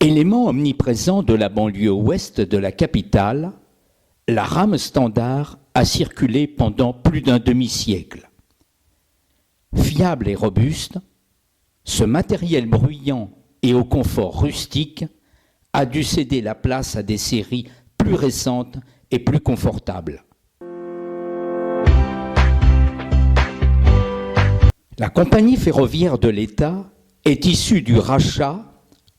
Élément omniprésent de la banlieue ouest de la capitale, la rame standard a circulé pendant plus d'un demi-siècle. Fiable et robuste, ce matériel bruyant et au confort rustique a dû céder la place à des séries plus récentes et plus confortables. La compagnie ferroviaire de l'État est issue du rachat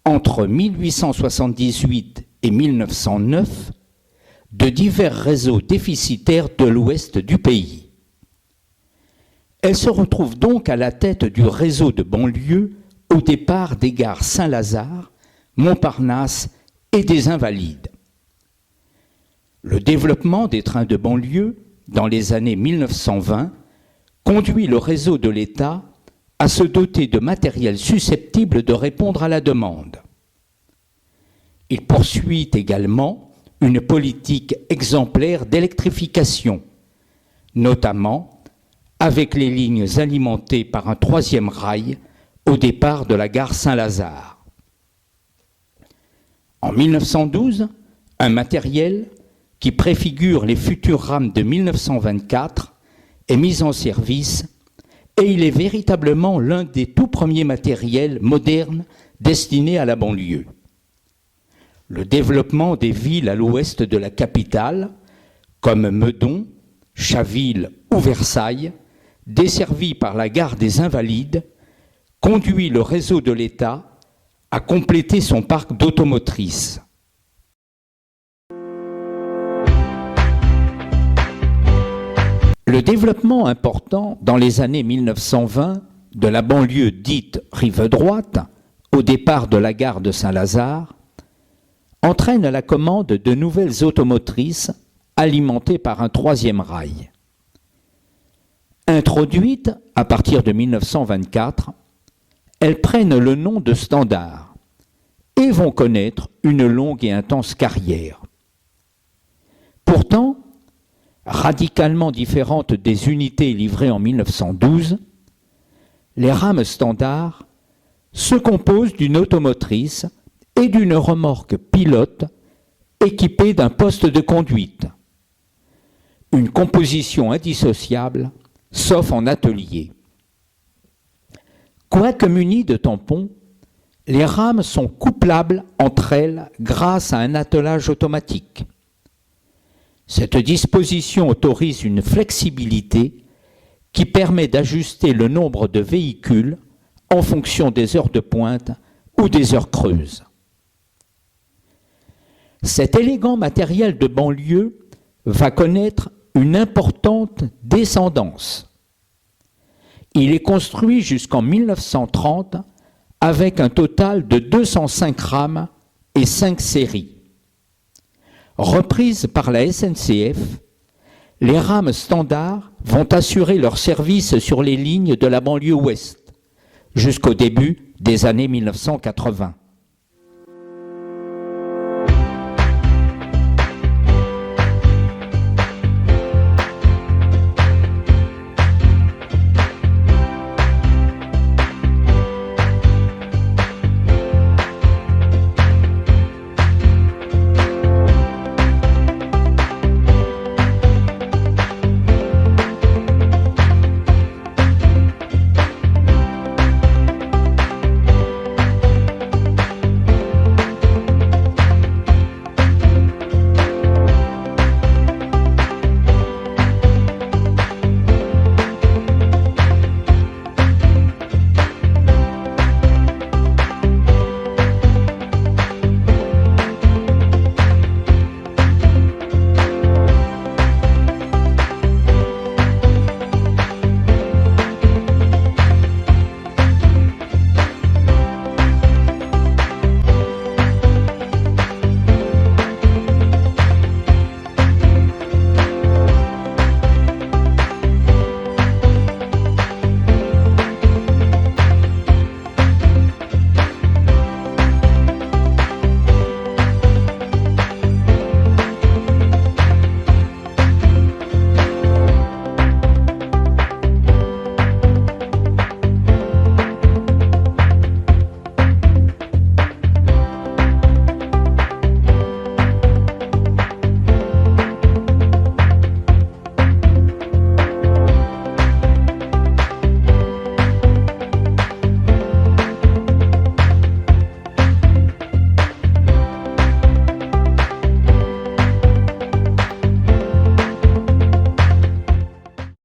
entre 1878 et 1909 de divers réseaux déficitaires de l'ouest du pays. Elle se retrouve donc à la tête du réseau de banlieue au départ des gares Saint-Lazare, Montparnasse et des Invalides. Le développement des trains de banlieue dans les années 1920 conduit le réseau de l'État à se doter de matériel susceptible de répondre à la demande. Il poursuit également une politique exemplaire d'électrification, notamment avec les lignes alimentées par un troisième rail au départ de la gare Saint-Lazare. En 1912, un matériel qui préfigure les futures rames de 1924 est mis en service et il est véritablement l'un des tout premiers matériels modernes destinés à la banlieue. Le développement des villes à l'ouest de la capitale, comme Meudon, Chaville ou Versailles, desservies par la gare des Invalides, conduit le réseau de l'État à compléter son parc d'automotrices. Le développement important dans les années 1920 de la banlieue dite rive droite, au départ de la gare de Saint-Lazare, entraîne la commande de nouvelles automotrices alimentées par un troisième rail. Introduites à partir de 1924, elles prennent le nom de standard et vont connaître une longue et intense carrière. Pourtant, radicalement différentes des unités livrées en 1912, les rames standards se composent d'une automotrice et d'une remorque pilote équipée d'un poste de conduite. Une composition indissociable, sauf en atelier. Quoique munies de tampons, les rames sont couplables entre elles grâce à un attelage automatique. Cette disposition autorise une flexibilité qui permet d'ajuster le nombre de véhicules en fonction des heures de pointe ou des heures creuses. Cet élégant matériel de banlieue va connaître une importante descendance. Il est construit jusqu'en 1930 avec un total de 205 rames et 5 séries. Reprises par la SNCF, les rames standards vont assurer leur service sur les lignes de la banlieue ouest jusqu'au début des années 1980.